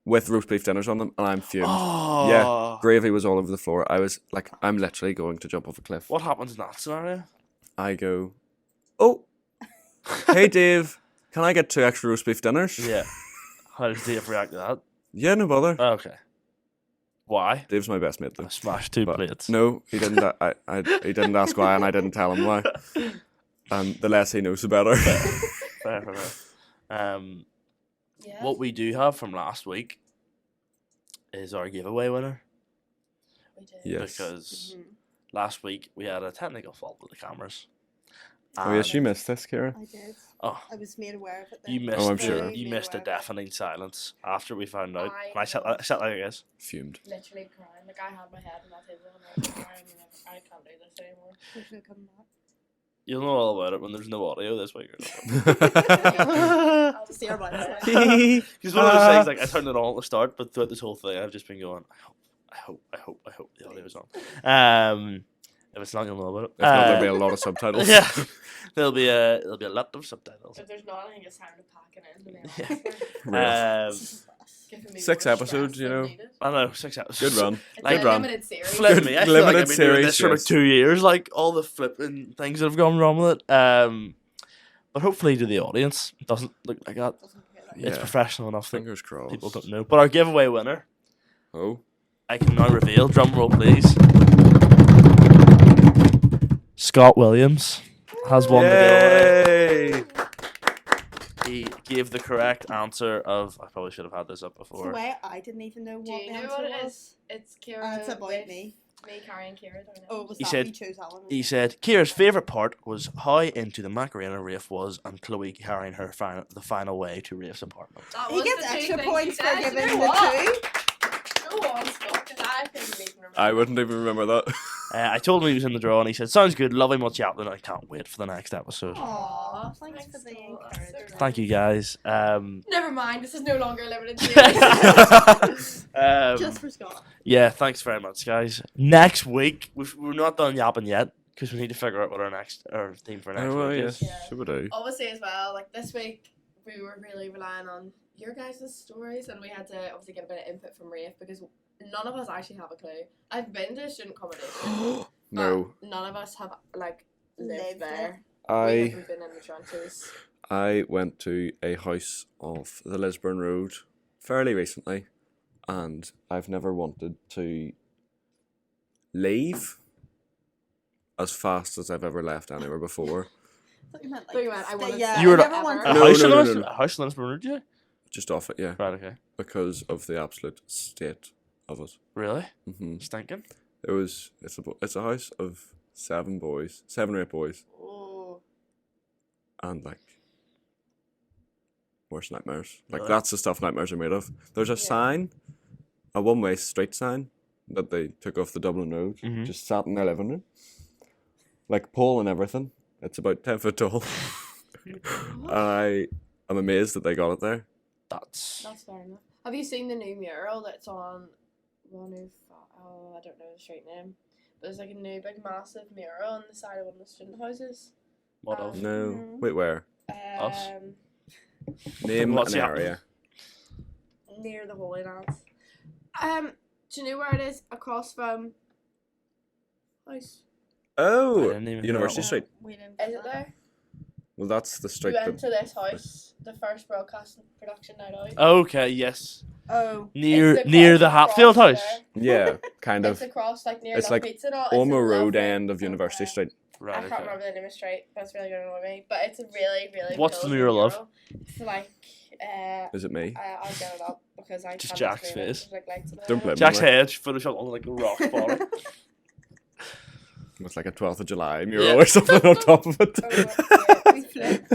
with roast beef dinners on them, and I'm fumed. Oh. Yeah, gravy was all over the floor. I was like, I'm literally going to jump off a cliff. What happens in that scenario? I go, oh, hey Dave, can I get 2 extra roast beef dinners? Yeah. How does Dave react to that? Yeah, no bother. Okay. Why? Dave's my best mate though. I smashed 2 But plates. no, he didn't. He didn't ask why, and I didn't tell him why. And the less he knows, the better. Fair. Yeah. What we do have from last week is our giveaway winner. We did. Yes. Because last week we had a technical fault with the cameras. Oh yes, And- you missed this, Kira. I did. Oh, I was made aware of it. you then. missed. Oh, I'm the- sure. You Made missed a aware of it. deafening silence after we found out. I And I sat like this. Fumed. Literally crying. Like I had my head in that table and I was crying. And I can't do this anymore. There's no coming back. You'll know all about it when there's no audio this week. I'll just See our minds. It's one of those things. Like I turned it on at the start, but throughout this whole thing, I've just been going. I hope the audio's on. If it's not, you'll know about it. If not, there'll be a lot of subtitles. Yeah, there'll be a lot of subtitles. If there's not, I think it's time to pack it in. To be Yeah. honest. Giving me 6 more episodes, stress you than know. needed. I know 6 episodes. Good run. It's Like a Good run. limited series. Flip me. I feel like Limited I've been doing this series, for like yes. 2 years. Like all the flipping things that have gone wrong with it. But hopefully to the audience, it doesn't look like that. It's Yeah. professional enough that Fingers crossed. people don't know. But our giveaway winner, Oh. I can now reveal. Drum roll, please. Scott Williams has won the giveaway. Yay! He gave the correct answer of. I probably should have had this up It's the before. way I didn't even know Do what you the know answer what it was. is? It's Kira. And it's about with me. Me, Carrie, and Kira. Don't know. Oh, was He that said- you chose Alan? He said Kira's favourite part was how into the Macarena Rafe was, and Chloe carrying her the final way to Rafe's apartment. That He was gets the two extra things points he for said. giving You know the what? 2. Go on, Scott, 'cause I couldn't even remember. I wouldn't even remember that. I told him he was in the draw, and he said, "Sounds good, love him, much Yappenin. I can't wait for the next episode." Aww, thanks for the Scott, that's so encouragement. Thank you guys. Never mind, this is no longer a limited series. Just for Scott. Yeah, thanks very much, guys. Next week, we're not done yapping yet because we need to figure out what our theme for next Oh, well, week yes. is. Yeah. Should we do? Obviously, as well, like this week, we were really relying on your guys' stories, and we had to obviously get a bit of input from Rafe because none of us actually have a clue. I've been to student accommodation. No. but none of us have like lived Lived there. We I haven't been in the trenches. I went to a house off the Lisburn Road fairly recently, and I've never wanted to leave as fast as I've ever left anywhere before. I thought you meant, Thought you meant I wanted yeah, to You were I to- never wanted A No, house no, in no, Lisbon- no. A house in Lisbon, did you? Just off it, yeah, Right, okay. because of the absolute state of it. Really? hmm Stinking? It's a house of 7 or 8 boys, Oh. and like worst nightmares. Like Really? that's the stuff nightmares are made of. There's a Yeah. sign, a one-way street sign that they took off the Dublin Road, Mhm. just sat in their living room, like pole and everything. It's about 10 foot tall. I'm amazed that they got it there. That's That's fair enough. Have you seen the new mural that's on one of I don't know the street name, but there's like a new big massive mural on the side of one of the student houses. what of. No, Mhm. wait, where? Us? Name What's an the- area. Near the Holy Lands. Do you know where it is? Across from house. Oh, I didn't even hear University that Street. We didn't Is it there? Well, that's the We street went that. to this house, the first broadcast production night out. Okay, yes. Oh. Near It's near the across Hatfield house. there. Yeah, kind It's of. across like near It's that like pizza and all. It's a Ormo Road lovely- end of University Okay. Street. Right, I can't okay. remember the name of the street, but it's really going to annoy me. But it's a really, really What's cool the mural of? mural. It's like, Is it me? I'll get it up because I Just can't Jack's explain it. face. There's, like, lights in Don't it. blame me. Jack's like, head photoshopped on like a rock bottom. With like a 12th of July mural Yeah. or something on top of it. Oh, yeah, We flipped.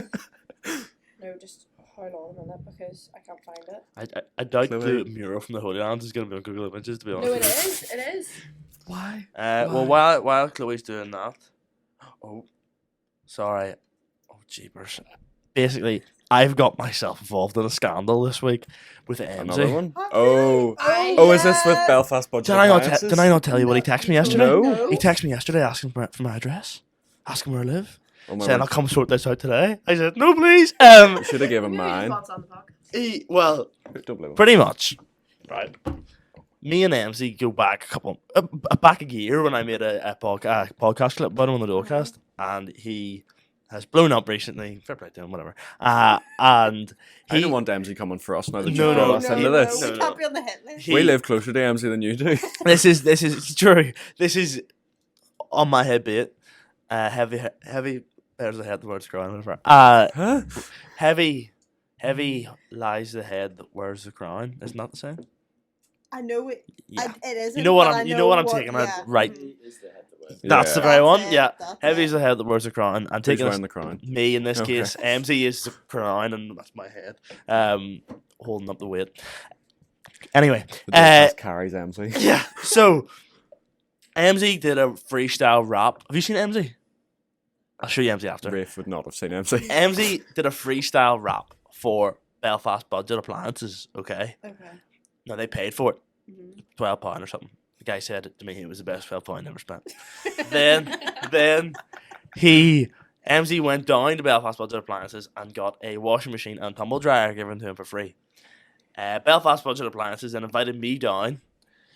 no, just hold on a minute because I can't find it. I doubt Chloe. the mural from the Holy Lands is going to be on Google Images, to be honest. No, it with you. is. It is. Why? Well, while Chloe's doing that, oh, sorry, oh jeepers. Basically, I've got myself involved in a scandal this week with Another Elmsy. one? Oh, Oh. really? Is this with Belfast Budget Did I not? Appliances? Did I not tell you what he texted me yesterday? No. He texted me yesterday asking for my address, asking where I live, Oh my saying word. I'll come sort this out today. I said no, please. You should have given Maybe we just mine. want on the podcast. Well, Don't blame him. pretty much, right. Me and MZ go back back a year when I made a podcast clip about him on the Doorcast, and he has blown up recently. Fair play to him, whatever. And I he don't want Dempsey coming for us now that No, you've brought no, us No, into no, this. we No, can't no. be on the hit list. he- We live closer to Dempsey than you do. This is true. This is on my head bit. Heavy. There's the head. The word's crying. Whatever. Huh? Heavy lies the head that wears the crown. Isn't that the same? I know it. Yeah. It isn't. You know what but I I'm. You know what I'm what- taking. yeah. Right. Mhm. Is the head that wears. That's the Yeah. very one. That's it, Yeah. that's Heavy's it. the head that wears the crown. I'm Who's taking wearing the crown? me in this Okay. case. MZ is the crown, and that's my head. Holding up the weight. Anyway, The Belfast carries Dempsey. yeah. So MZ did a freestyle rap. Have you seen MZ? I'll show you MZ after. Rafe would not have seen Dempsey. MZ did a freestyle rap for Belfast Budget Appliances. Okay. Okay. Now they paid for it, Mhm. £12 or something. The guy said to me it was the best £12 ever spent. then MZ went down to Belfast Budget Appliances and got a washing machine and tumble dryer given to him for free. Belfast Budget Appliances then invited me down.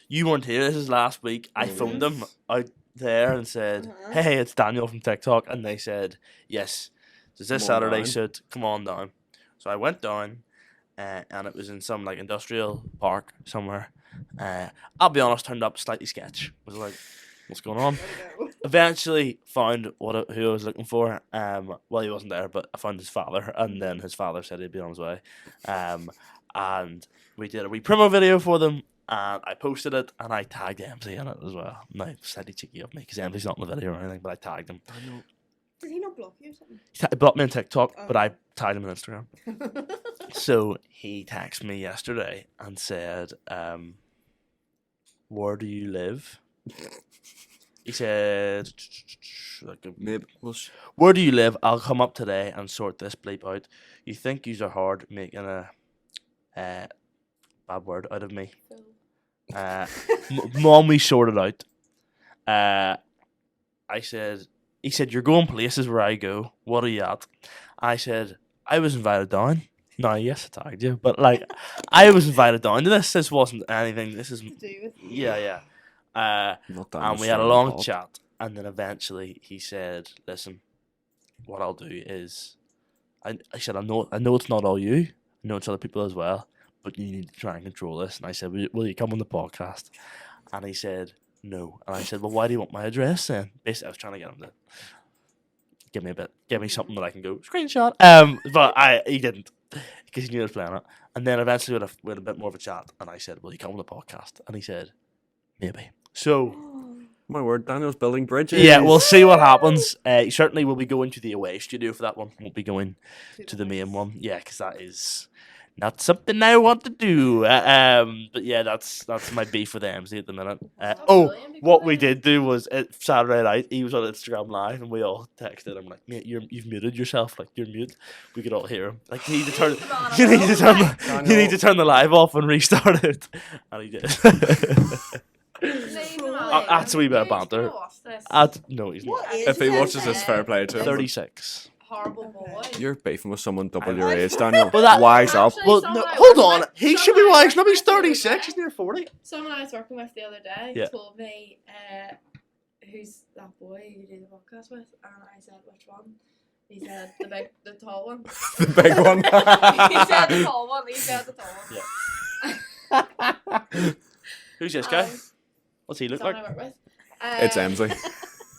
You weren't here. This is last week. I phoned them out there and said, "Hey, it's Daniel from TikTok," and they said, "Yes, does this Come on Saturday down." suit? Come on down." So I went down, and it was in some like industrial park somewhere. I'll be honest, turned up slightly sketch. Was like, what's going on? Eventually found who I was looking for. Well, he wasn't there, but I found his father, and then his father said he'd be on his way. And we did a wee promo video for them, and I posted it, and I tagged MZ in it as well. Now, slightly cheeky of me, because MZ's not in the video or anything, but I tagged him. Did he not block you or something? He blocked me on TikTok, but I tagged him on Instagram. So he texted me yesterday and said, "Where do you live?" He said, Maybe. "Where do you live? I'll come up today and sort this bleep out. You think yous are hard making a bad word out of me. Mom, we sorted out." He said, "You're going places where I go. What are you at?" I said, "I was invited down." No, yes, I tagged you, but like, I was invited down to this. This wasn't anything. This is To do with yeah. Not that And we had a long chat, and then eventually he said, "Listen, what I'll do is," I said, I know it's not all you. I know it's other people as well, but you need to try and control this." And I said, "Will you come on the podcast?" And he said, "No." And I said, "Well, why do you want my address then?" Basically, I was trying to get him to give me something that I can go screenshot. But he didn't, because he knew I was playing it. And then eventually we had a bit more of a chat, and I said, "Will you come on the podcast?" And he said, "Maybe." So My word, Daniel's building bridges. yeah, we'll see what happens. Certainly we'll be going to the away studio for that one. We'll be going to the main one. Yeah, because that is not something I want to do. But yeah, that's my beef with MZ at the minute. What we did do was Saturday night. He was on Instagram Live, and we all texted him like, "Mate, you've muted yourself. Like, you're mute." We could all hear him. Like, you need to turn the live off and restart it. And he did. That's a wee bit of banter. No, he's not. What age If he is watches this? this, fair play to him. 36. Horrible boy. You're beefing with someone double your age, Daniel. Well, that- Wise up. Actually, Well, someone no, I hold work on. with- He should be someone I wise. No, work he's with the other 36. day- He's near 40. Someone I was working with the other day Yeah. told me, "Who's that boy you do the podcast with?" And I said, "Which one?" He said, the tall one." The big one. He said the tall one. He said the tall one. Who's this guy? Um, What's he look Someone like? I work with. It's Emsley.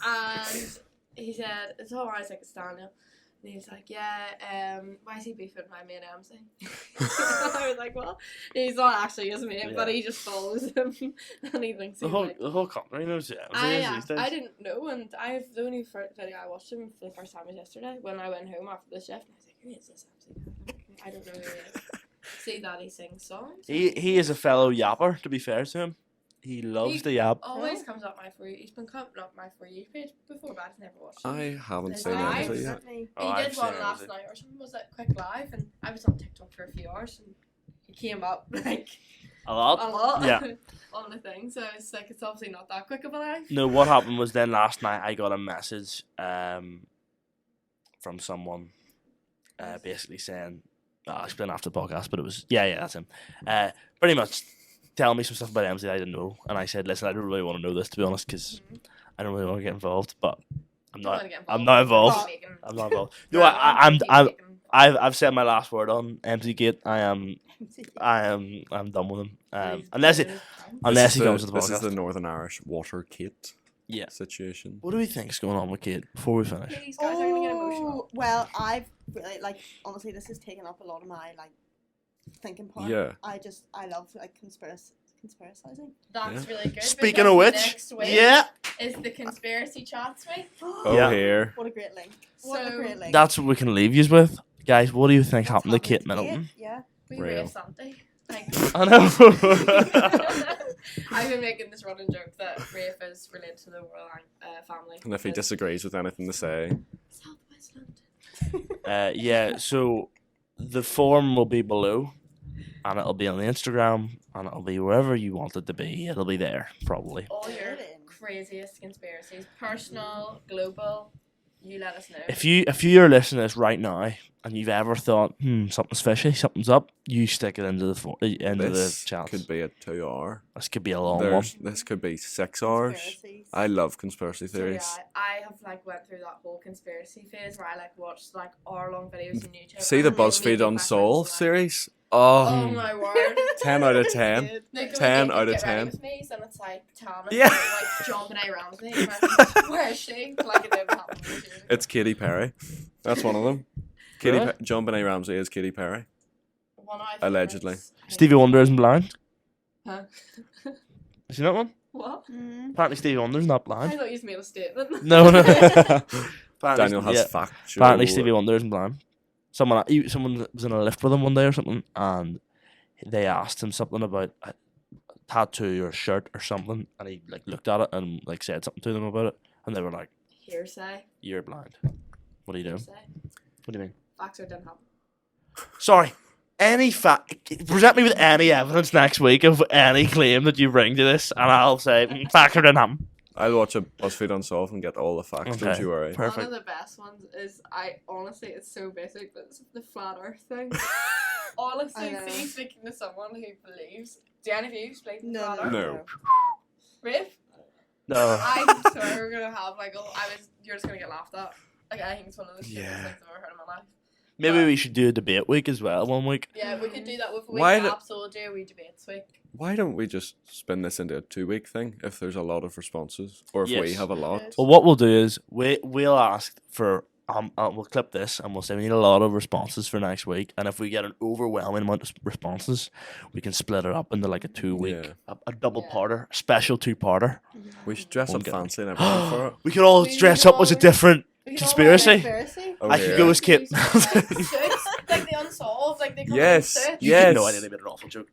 And he said, "It's all right." I was like, "It's Daniel." And he was like, "Yeah, why is he beefing my mate Emsley?" I was like, "Well, he's not actually his mate, but Yeah. he just follows him." And he thinks The he's whole like... the whole company knows it. I didn't know, and the only video I watched him for the first time was yesterday when I went home after the shift, and I was like, "Who is this Emsley? I don't know who he is." See that he sings songs. He is a fellow yapper. To be fair to him, he loves He the yap. always comes up my For You. He's been coming up my For You page before, but I've never watched him. I haven't His seen lives. Emsley yet. He I've did one seen last Emsley. night or something. Was it quick live? And I was on TikTok for a few hours, and he came up like A lot. a lot Yeah. on the thing. So it's like it's obviously not that quick of a life. No, what happened was then last night I got a message from someone basically saying, I'll explain after the podcast, but it was, yeah, that's him. Pretty much telling me some stuff about MZ I didn't know. And I said, "Listen, I don't really want to know this, to be honest, because I don't really want to get involved, but I'm not involved. I'm not involved. No, I've said my last word on MZ Gate. I'm done with him. Unless he comes to the This is the podcast. Northern Irish water Kate Yeah. situation. What do we think's going on with Kate before we finish? These guys are gonna get emotional. Well, I've really honestly, this has taken up a lot of my thinking part. Yeah. I love conspiracizing. That's really good. Speaking because of which, next week yeah, is the conspiracy chats week. Oh, Yeah. here. What a great link! What a So- great link! that's what we can leave you with, guys. What do you think What's happened to Kate happened Middleton? Yeah. We Real. rave Santi. Like, I know. I've been making this running joke that Rafe is related to the royal family. And if he because disagrees with anything to say, Southwest London. Yeah. So the form will be below. and it'll be on the Instagram, and it'll be wherever you want it to be. It'll be there, probably. All your craziest conspiracies, personal, global. You let us know. If you're listening to this right now and you've ever thought, something's fishy, something's up, you stick it into the chat. Could be a 2 hour. This could be a long one. This could be 6 hours. Conspiracies. I love conspiracy So, theories. yeah, I have like went through that whole conspiracy phase where I like watched like hour-long videos on YouTube. See the and they make BuzzFeed me Unsolved questions, series? Oh Oh, my word. 10 out of 10. Like, 10 we out of Get Ready 10. With Me, and it's like Tana, Yeah. like John Benet Ramsey. And I'm like, where is she? Like it didn't happen. It's Katy Perry. That's one of them. Really? John Benet Ramsey is Katy Perry. One of my Allegedly. favourites. Stevie Wonder isn't blind. Huh? You seen that one? What? Apparently Stevie Wonder's not I blind. thought you made a statement. No. Apparently, Daniel has yeah. factual. Apparently Stevie Wonder isn't blind. Someone was in a lift with him one day or something, and they asked him something about a tattoo or a shirt or something, and he like looked at it and like said something to them about it, and they were like, Hearsay. "You're blind. What are you doing? Hearsay. What do you mean?" Facts or didn't happen. Sorry. Present me with any evidence next week of any claim that you bring to this, and I'll say fact or didn't happen. I'll watch a BuzzFeed Unsolved and get all the facts. Don't Okay. you worry. Perfect. One of the best ones is honestly it's so basic, but it's the flat Earth thing. Honestly, I know. see, speaking to someone who believes. Do any of you believe in No, flat no, Earth? No. Rafe? No. I swear we're gonna have like you're just gonna get laughed at. Like I think it's one of the stupidest Yeah. things I've ever heard in my life. Maybe we should do a debate week as well one week. Yeah, we could do that with Why week do- apps, we'll do a wee debates week. Why don't we just spin this into a 2-week thing if there's a lot of responses, or if we Yes. have a lot? Good. Well, what we'll do is we'll ask for we'll clip this and we'll say we need a lot of responses for next week, and if we get an overwhelming amount of responses, we can split it up into like a 2-week, Yeah. a double Yeah. parter, a special 2-parter. We should dress Won't up get- fancy and everything for it. We could all We dress could up as a all- different We could all conspiracy. Conspiracy? Oh, I could yeah. go as Kit. Suits, like the Unsolved, like they come Yes, in suits. yes. No, I didn't make an awful joke.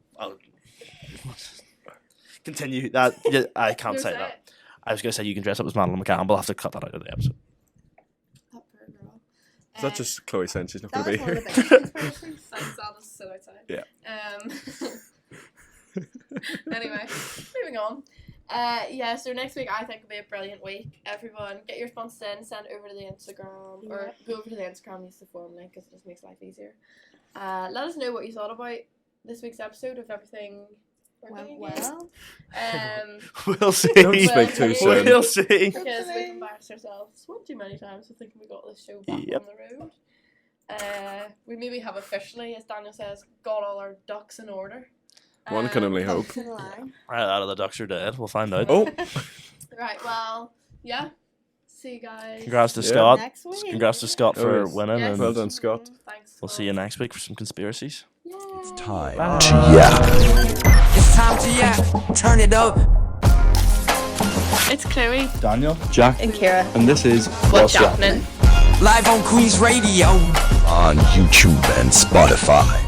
Continue that. Yeah, I can't You're say saying- that. I was gonna say you can dress up as Madeline McCann, but I'll have to cut that out of the episode. That poor girl. Is that just Chloe saying she's not going That to was be one of here? the biggest conspiracies. Thanks, Alice, so outside. Yeah. Anyway, moving on. Yeah, so next week I think will be a brilliant week. Everyone, get your responses in, send it over to the Instagram, or go over to the Instagram, use the form link because it just makes life easier. Let us know what you thought about this week's episode, if everything working Went again. well. We'll see. Don't Well, speak too yeah. soon. We'll see. Because we've embarrassed ourselves one too many times for thinking we got this show back Yep. on the road. We maybe have officially, as Daniel says, got all our ducks in order. One can only hope. Ducks in a line. Right, out of the ducks are dead. We'll find out. Oh, Right, well, yeah. See you guys. Congrats to Yeah. Scott. Next week. Congrats to Scott Oh, for yes. winning. Yes. And well done, Scott. Thanks. we'll see you next week for some conspiracies. Yay. Time Bye. to yap. It's time to yap. Turn it up. It's Chloe Daniel. Jack, And Kira. and this is What's Happening. Live on Queen's Radio. On YouTube and Spotify.